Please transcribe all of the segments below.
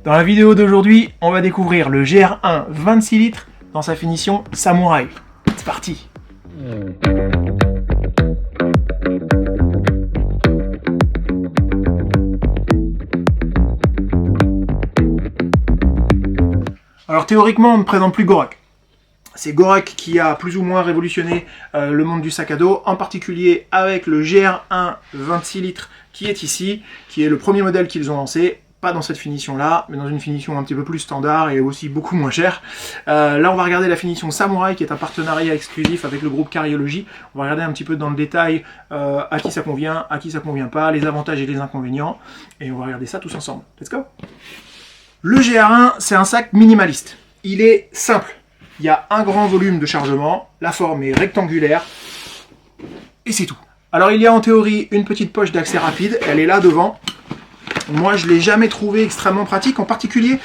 Dans la vidéo d'aujourd'hui, on va découvrir le GR1 26 litres dans sa finition Samouraï. C'est parti! Alors théoriquement, on ne présente plus Gorak. C'est Gorak qui a plus ou moins révolutionné le monde du sac à dos, en particulier avec le GR1 26 litres qui est ici, qui est le premier modèle qu'ils ont lancé. Pas dans cette finition là, mais dans une finition un petit peu plus standard et aussi beaucoup moins chère. Là on va regarder la finition Samouraï qui est un partenariat exclusif avec le groupe Cariology. On va regarder un petit peu dans le détail à qui ça convient pas, les avantages et les inconvénients, et on va regarder ça tous ensemble. Let's go! Le GR1 c'est un sac minimaliste, il est simple, il y a un grand volume de chargement, la forme est rectangulaire, et c'est tout. Alors il y a en théorie une petite poche d'accès rapide, elle est là devant. Moi, je ne l'ai jamais trouvé extrêmement pratique, en particulier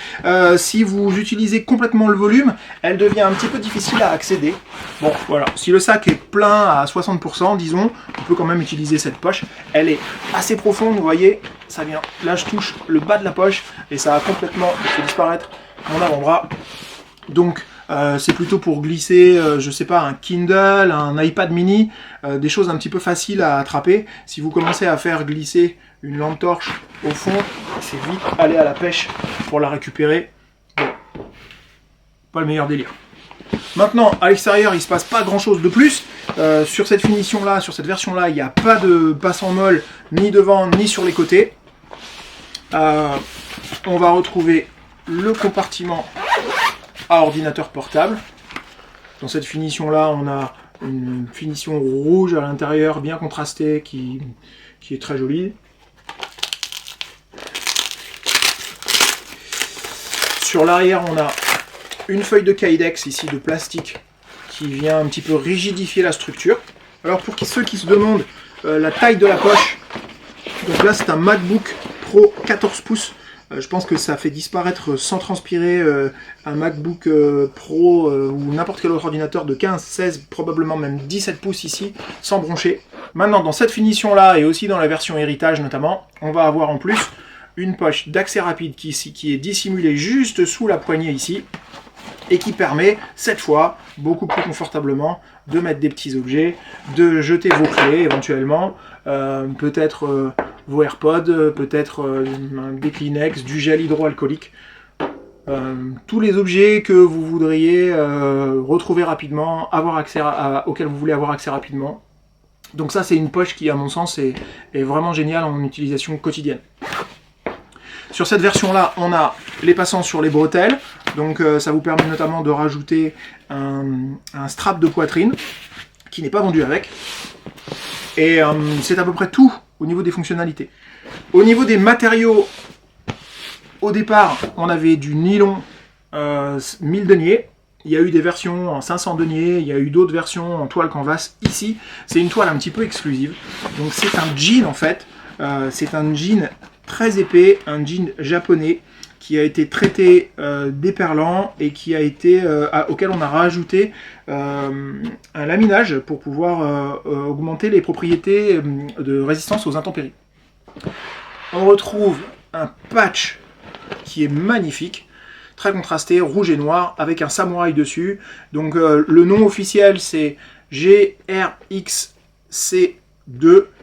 si vous utilisez complètement le volume, elle devient un petit peu difficile à accéder. Bon, voilà, si le sac est plein à 60%, disons, on peut quand même utiliser cette poche. Elle est assez profonde, vous voyez, ça vient. Là, je touche le bas de la poche et ça a complètement fait disparaître mon avant-bras. Donc, c'est plutôt pour glisser, je sais pas, un Kindle, un iPad mini, des choses un petit peu faciles à attraper. Si vous commencez à faire glisser une lampe torche au fond, c'est vite aller à la pêche pour la récupérer. Bon, pas le meilleur délire. Maintenant, à l'extérieur, il se passe pas grand chose de plus. Sur cette finition-là, sur cette version-là, il n'y a pas de passant molle, ni devant, ni sur les côtés. On va retrouver le compartiment à ordinateur portable. Dans cette finition-là, on a une finition rouge à l'intérieur, bien contrastée, qui est très jolie. Sur l'arrière, on a une feuille de Kydex ici de plastique qui vient un petit peu rigidifier la structure. Alors pour ceux qui se demandent la taille de la poche, donc là c'est un MacBook Pro 14 pouces. Je pense que ça fait disparaître sans transpirer un MacBook Pro ou n'importe quel autre ordinateur de 15, 16, probablement même 17 pouces ici, sans broncher. Maintenant, dans cette finition-là, et aussi dans la version héritage notamment, on va avoir en plus une poche d'accès rapide qui est dissimulée juste sous la poignée ici, et qui permet, cette fois, beaucoup plus confortablement, de mettre des petits objets, de jeter vos clés éventuellement, peut-être vos AirPods, peut-être des Kleenex, du gel hydroalcoolique, tous les objets que vous voudriez retrouver rapidement, avoir accès auxquels vous voulez avoir accès rapidement. Donc ça c'est une poche qui à mon sens est vraiment géniale en utilisation quotidienne. Sur cette version là on a les passants sur les bretelles, donc ça vous permet notamment de rajouter un strap de poitrine qui n'est pas vendu avec, et c'est à peu près tout au niveau des fonctionnalités. Au niveau des matériaux, au départ on avait du nylon 1000 deniers. Il y a eu des versions en 500 deniers, il y a eu d'autres versions en toile canvas. Ici, c'est une toile un petit peu exclusive. Donc c'est un jean en fait, c'est un jean très épais, un jean japonais qui a été traité déperlant et qui a été auquel on a rajouté un laminage pour pouvoir augmenter les propriétés de résistance aux intempéries. On retrouve un patch qui est magnifique, très contrasté, rouge et noir, avec un samouraï dessus. Donc le nom officiel c'est GRXC2,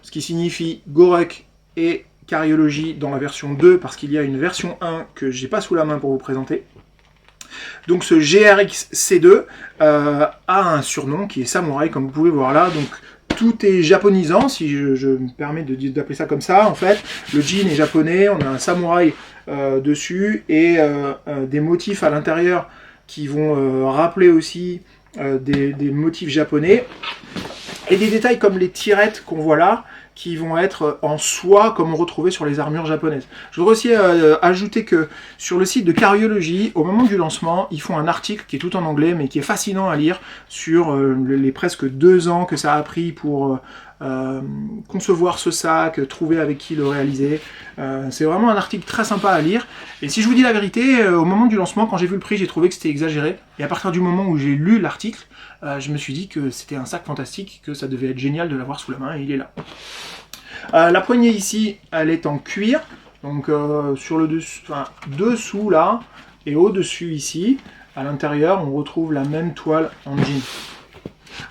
ce qui signifie Gorak et Cariology dans la version 2, parce qu'il y a une version 1 que j'ai pas sous la main pour vous présenter. Donc ce GRXC2 a un surnom qui est Samouraï, comme vous pouvez voir là. Donc tout est japonisant, si je me permets d'appeler ça comme ça. En fait, le jean est japonais, on a un samouraï dessus et des motifs à l'intérieur qui vont rappeler aussi des motifs japonais. Et des détails comme les tirettes qu'on voit là, qui vont être en soie comme on retrouvait sur les armures japonaises. Je voudrais aussi ajouter que sur le site de Cariology, au moment du lancement, ils font un article qui est tout en anglais mais qui est fascinant à lire sur les presque 2 ans que ça a pris pour concevoir ce sac, trouver avec qui le réaliser. C'est vraiment un article très sympa à lire. Et si je vous dis la vérité, au moment du lancement, quand j'ai vu le prix, j'ai trouvé que c'était exagéré. Et à partir du moment où j'ai lu l'article, je me suis dit que c'était un sac fantastique, que ça devait être génial de l'avoir sous la main, et il est là. La poignée ici, elle est en cuir, Donc sur le dessus, enfin, dessous là, et au-dessus ici, à l'intérieur, on retrouve la même toile en jean.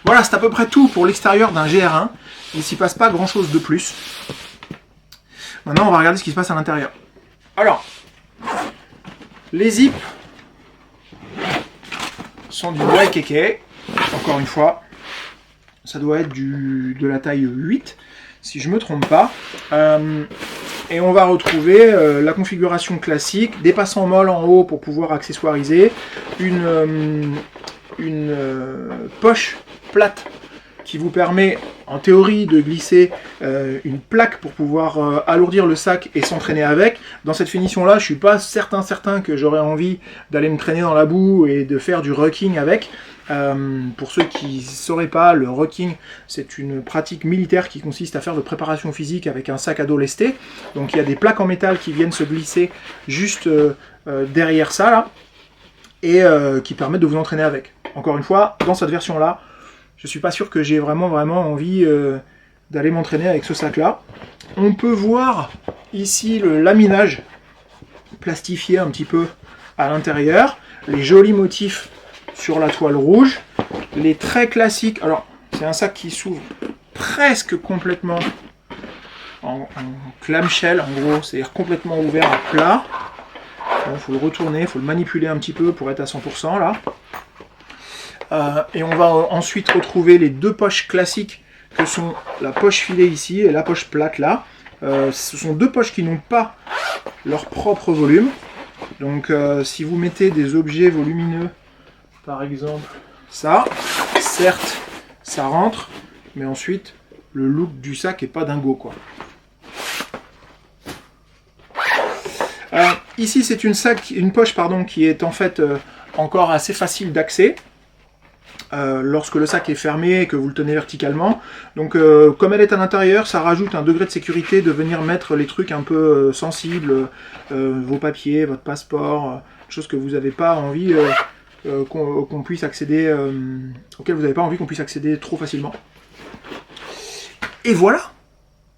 Voilà, c'est à peu près tout pour l'extérieur d'un GR1. Il ne s'y passe pas grand-chose de plus. Maintenant, on va regarder ce qui se passe à l'intérieur. Alors, les zips sont du YKK. Encore une fois, ça doit être de la taille 8, si je ne me trompe pas. Et on va retrouver la configuration classique, des passants molles en haut pour pouvoir accessoiriser, une poche plate qui vous permet en théorie de glisser une plaque pour pouvoir alourdir le sac et s'entraîner avec. Dans cette finition là, je suis pas certain que j'aurais envie d'aller me traîner dans la boue et de faire du rucking avec. Pour ceux qui ne sauraient pas, le rucking c'est une pratique militaire qui consiste à faire de préparation physique avec un sac à dos lesté. Donc il y a des plaques en métal qui viennent se glisser juste derrière ça là, et qui permettent de vous entraîner avec. Encore une fois, dans cette version là, je suis pas sûr que j'ai vraiment envie d'aller m'entraîner avec ce sac là. On peut voir ici le laminage plastifié un petit peu à l'intérieur, les jolis motifs sur la toile rouge, les traits classiques. Alors c'est un sac qui s'ouvre presque complètement en clamshell en gros, c'est-à-dire complètement ouvert à plat. Il faut le retourner, il faut le manipuler un petit peu pour être à 100% là. Et on va ensuite retrouver les deux poches classiques que sont la poche filet ici et la poche plate là. Ce sont deux poches qui n'ont pas leur propre volume. Donc si vous mettez des objets volumineux, par exemple ça, certes ça rentre, mais ensuite le look du sac est pas dingo quoi. Ici c'est une poche qui est en fait encore assez facile d'accès. Lorsque le sac est fermé et que vous le tenez verticalement. Donc comme elle est à l'intérieur, ça rajoute un degré de sécurité de venir mettre les trucs un peu sensibles, vos papiers, votre passeport, choses que vous n'avez pas envie qu'on puisse accéder, auxquelles vous n'avez pas envie qu'on puisse accéder trop facilement. Et voilà,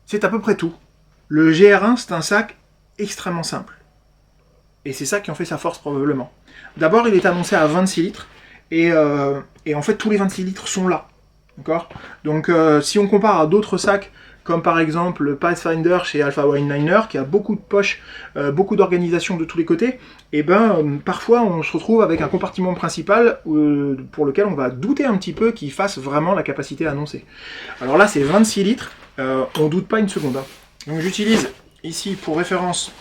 c'est à peu près tout. Le GR1 c'est un sac extrêmement simple. Et c'est ça qui en fait sa force probablement. D'abord il est annoncé à 26 litres. Et en fait, tous les 26 litres sont là. D'accord ? Donc, si on compare à d'autres sacs, comme par exemple le Pathfinder chez Alpha Wineliner, qui a beaucoup de poches, beaucoup d'organisation de tous les côtés, et parfois on se retrouve avec un compartiment principal pour lequel on va douter un petit peu qu'il fasse vraiment la capacité annoncée. Alors là, c'est 26 litres, on doute pas une seconde. Hein. Donc, j'utilise ici pour référence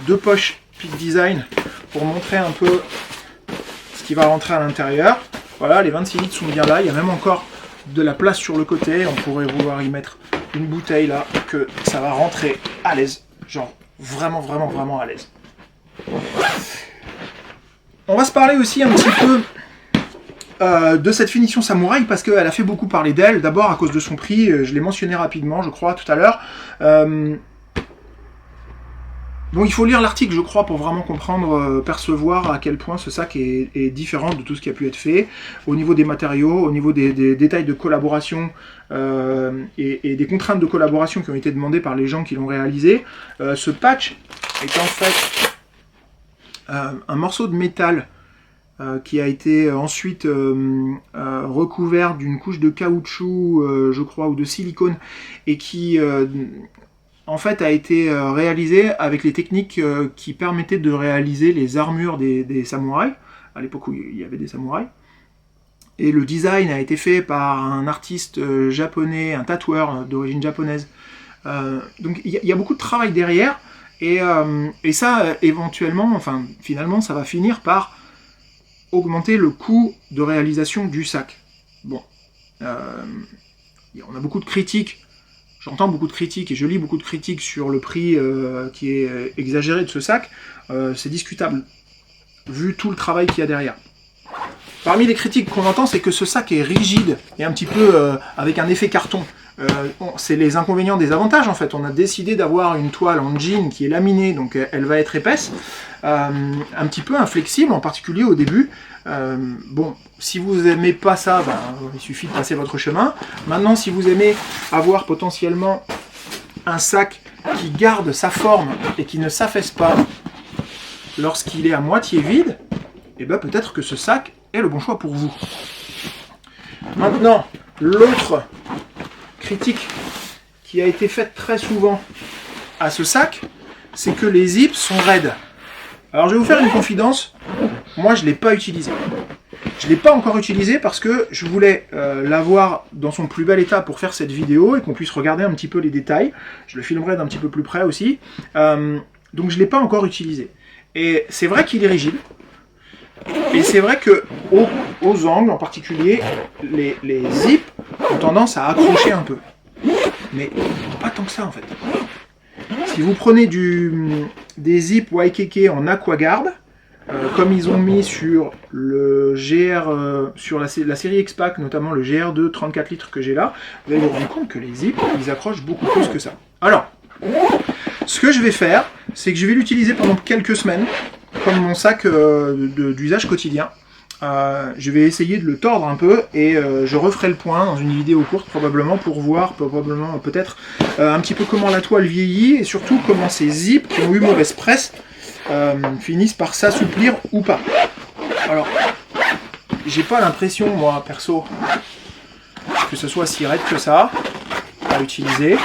deux poches Peak Design pour montrer un peu qui va rentrer à l'intérieur. Voilà, les 26 litres sont bien là, il y a même encore de la place sur le côté, on pourrait vouloir y mettre une bouteille là, que ça va rentrer à l'aise, genre vraiment à l'aise. On va se parler aussi un petit peu de cette finition samouraï, parce qu'elle a fait beaucoup parler d'elle, d'abord à cause de son prix, je l'ai mentionné rapidement je crois tout à l'heure. Donc il faut lire l'article, je crois, pour vraiment comprendre, percevoir à quel point ce sac est différent de tout ce qui a pu être fait, au niveau des matériaux, au niveau des détails de collaboration et des contraintes de collaboration qui ont été demandées par les gens qui l'ont réalisé. Ce patch est en fait un morceau de métal qui a été ensuite recouvert d'une couche de caoutchouc, je crois, ou de silicone, et qui en fait a été réalisé avec les techniques qui permettaient de réaliser les armures des samouraïs, à l'époque où il y avait des samouraïs. Et le design a été fait par un artiste japonais, un tatoueur d'origine japonaise. Donc il y a beaucoup de travail derrière, et ça, éventuellement, enfin finalement, ça va finir par augmenter le coût de réalisation du sac. Bon, on a beaucoup de critiques. J'entends beaucoup de critiques et je lis beaucoup de critiques sur le prix qui est exagéré de ce sac. C'est discutable, vu tout le travail qu'il y a derrière. Parmi les critiques qu'on entend, c'est que ce sac est rigide et un petit peu avec un effet carton. C'est les inconvénients des avantages en fait. On a décidé d'avoir une toile en jean qui est laminée, donc elle va être épaisse, un petit peu inflexible, en particulier au début. Bon, si vous n'aimez pas ça, il suffit de passer votre chemin. Maintenant, si vous aimez avoir potentiellement un sac qui garde sa forme et qui ne s'affaisse pas lorsqu'il est à moitié vide, et ben peut-être que ce sac est le bon choix pour vous. Maintenant, l'autre critique qui a été faite très souvent à ce sac, c'est que les zips sont raides. Alors je vais vous faire une confidence, moi je ne l'ai pas utilisé. Je ne l'ai pas encore utilisé parce que je voulais l'avoir dans son plus bel état pour faire cette vidéo et qu'on puisse regarder un petit peu les détails. Je le filmerai d'un petit peu plus près aussi. Donc je ne l'ai pas encore utilisé. Et c'est vrai qu'il est rigide. Et c'est vrai que aux angles en particulier, les zips ont tendance à accrocher un peu. Mais pas tant que ça en fait. Si vous prenez des zips Waikiki en Aquaguard, comme ils ont mis sur le GR, sur la série X-Pac, notamment le GR2 34 litres que j'ai là, vous allez vous rendre compte que les zips, ils accrochent beaucoup plus que ça. Alors, ce que je vais faire, c'est que je vais l'utiliser pendant quelques semaines, comme mon sac d'usage quotidien. Je vais essayer de le tordre un peu et je referai le point dans une vidéo courte probablement pour voir peut-être un petit peu comment la toile vieillit et surtout comment ces zips qui ont eu mauvaise presse finissent par s'assouplir ou pas. Alors, j'ai pas l'impression, moi, perso, que ce soit si raide que ça à utiliser.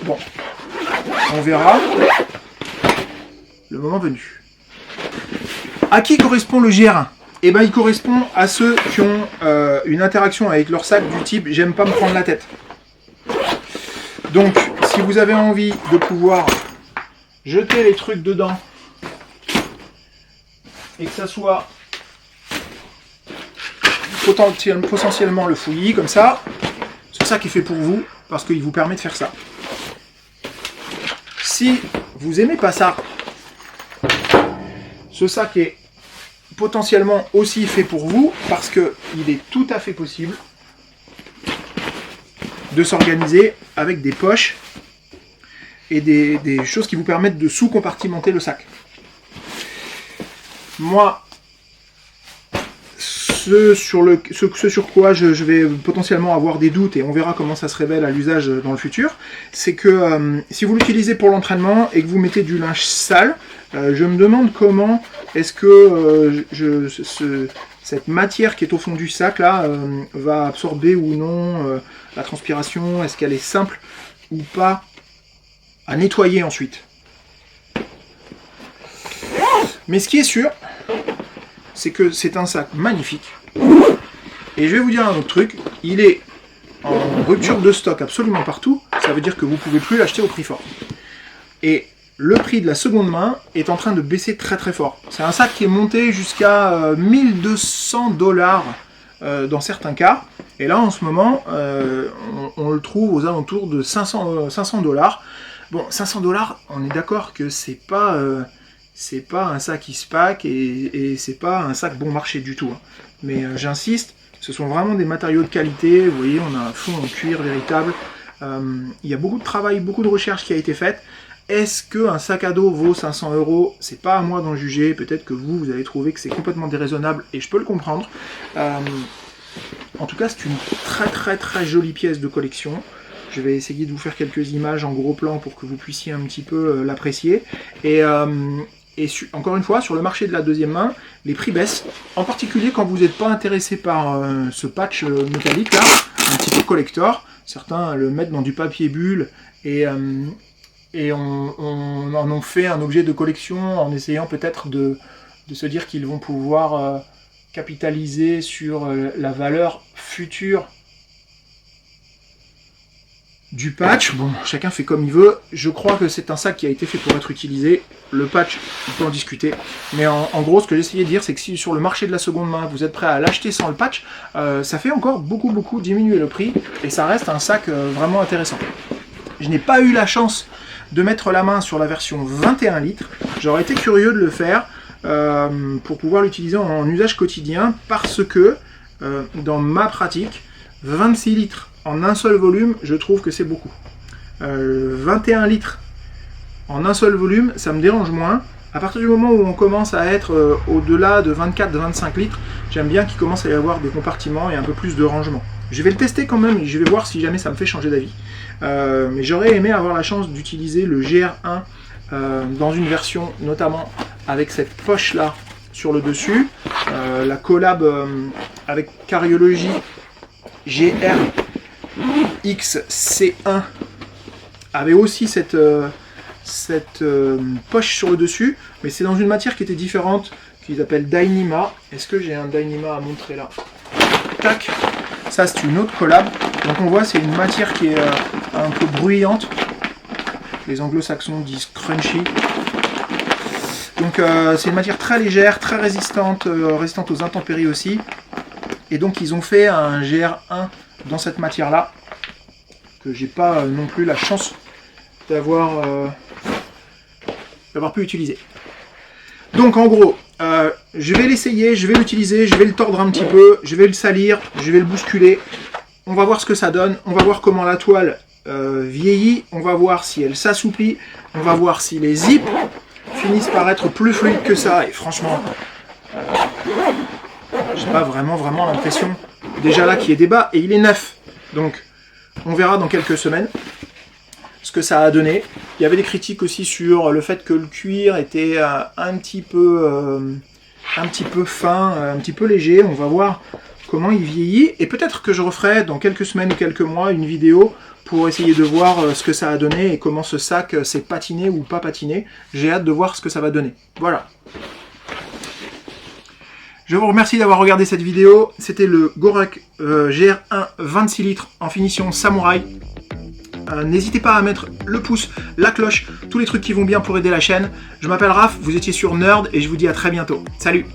Bon, on verra le moment venu. À qui correspond le GR1 ? Eh ben, il correspond à ceux qui ont une interaction avec leur sac du type « j'aime pas me prendre la tête ». Donc, si vous avez envie de pouvoir jeter les trucs dedans et que ça soit potentiellement le fouillis comme ça, ce sac est fait pour vous parce qu'il vous permet de faire ça. Si vous aimez pas ça, ce sac est potentiellement aussi fait pour vous parce que il est tout à fait possible de s'organiser avec des poches et des choses qui vous permettent de sous-compartimenter le sac. Moi, ce sur quoi je vais potentiellement avoir des doutes, et on verra comment ça se révèle à l'usage dans le futur, c'est que si vous l'utilisez pour l'entraînement et que vous mettez du linge sale, je me demande comment est-ce que cette matière qui est au fond du sac là va absorber ou non la transpiration, est-ce qu'elle est simple ou pas à nettoyer ensuite. Mais ce qui est sûr, c'est que c'est un sac magnifique. Et je vais vous dire un autre truc, il est en rupture de stock absolument partout, ça veut dire que vous ne pouvez plus l'acheter au prix fort. Et le prix de la seconde main est en train de baisser très très fort. C'est un sac qui est monté jusqu'à 1200 $ dans certains cas. Et là en ce moment, on le trouve aux alentours de 500 $. Bon, 500 $, on est d'accord que c'est pas un sac X-Pac et c'est pas un sac bon marché du tout. Hein. Mais j'insiste, ce sont vraiment des matériaux de qualité. Vous voyez, on a un fond en cuir véritable. Il y a beaucoup de travail, beaucoup de recherche qui a été faite. Est-ce qu'un sac à dos vaut 500 €? C'est pas à moi d'en juger. Peut-être que vous allez trouver que c'est complètement déraisonnable et je peux le comprendre. En tout cas, c'est une très très très jolie pièce de collection. Je vais essayer de vous faire quelques images en gros plan pour que vous puissiez un petit peu l'apprécier. Et encore une fois, sur le marché de la deuxième main, les prix baissent. En particulier quand vous n'êtes pas intéressé par ce patch métallique là, un petit peu collector. Certains le mettent dans du papier bulle et on en ont fait un objet de collection en essayant peut-être de se dire qu'ils vont pouvoir capitaliser sur la valeur future du patch. Bon, chacun fait comme il veut. Je crois que c'est un sac qui a été fait pour être utilisé. Le patch, on peut en discuter. Mais en gros, ce que j'essayais de dire, c'est que si sur le marché de la seconde main, vous êtes prêt à l'acheter sans le patch, ça fait encore beaucoup diminuer le prix. Et ça reste un sac vraiment intéressant. Je n'ai pas eu la chance de mettre la main sur la version 21 litres. J'aurais été curieux de le faire pour pouvoir l'utiliser en usage quotidien parce que, dans ma pratique, 26 litres en un seul volume, je trouve que c'est beaucoup. 21 litres en un seul volume, ça me dérange moins. À partir du moment où on commence à être au-delà de 24-25 litres, j'aime bien qu'il commence à y avoir des compartiments et un peu plus de rangement. Je vais le tester quand même et je vais voir si jamais ça me fait changer d'avis. Mais j'aurais aimé avoir la chance d'utiliser le GR1 dans une version notamment avec cette poche là sur le dessus. La collab avec Cariology GR-XC1 avait aussi cette poche sur le dessus, mais c'est dans une matière qui était différente, qu'ils appellent Dyneema. Est-ce que j'ai un Dyneema à montrer là? Tac, ça c'est une autre collab. Donc on voit c'est une matière qui est un peu bruyante. Les anglo-saxons disent crunchy. Donc c'est une matière très légère, très résistante, résistante aux intempéries aussi. Et donc ils ont fait un GR1 dans cette matière là, que j'ai pas non plus la chance d'avoir pu utiliser. Donc en gros, je vais l'essayer, je vais l'utiliser, je vais le tordre un petit peu, je vais le salir, je vais le bousculer. On va voir ce que ça donne, on va voir comment la toile vieillit, on va voir si elle s'assouplit, on va voir si les zips finissent par être plus fluides que ça. Et franchement, j'ai pas vraiment l'impression déjà là qu'il y ait des bas, et il est neuf. Donc on verra dans quelques semaines ce que ça a donné. Il y avait des critiques aussi sur le fait que le cuir était un petit peu fin, un petit peu léger. On va voir comment il vieillit, et peut-être que je referai dans quelques semaines ou quelques mois une vidéo pour essayer de voir ce que ça a donné et comment ce sac s'est patiné ou pas patiné. J'ai hâte de voir ce que ça va donner. Voilà. Je vous remercie d'avoir regardé cette vidéo. C'était le Gorak GR1 26 litres en finition samouraï. N'hésitez pas à mettre le pouce, la cloche, tous les trucs qui vont bien pour aider la chaîne. Je m'appelle Raph, vous étiez sur Nerd et je vous dis à très bientôt. Salut!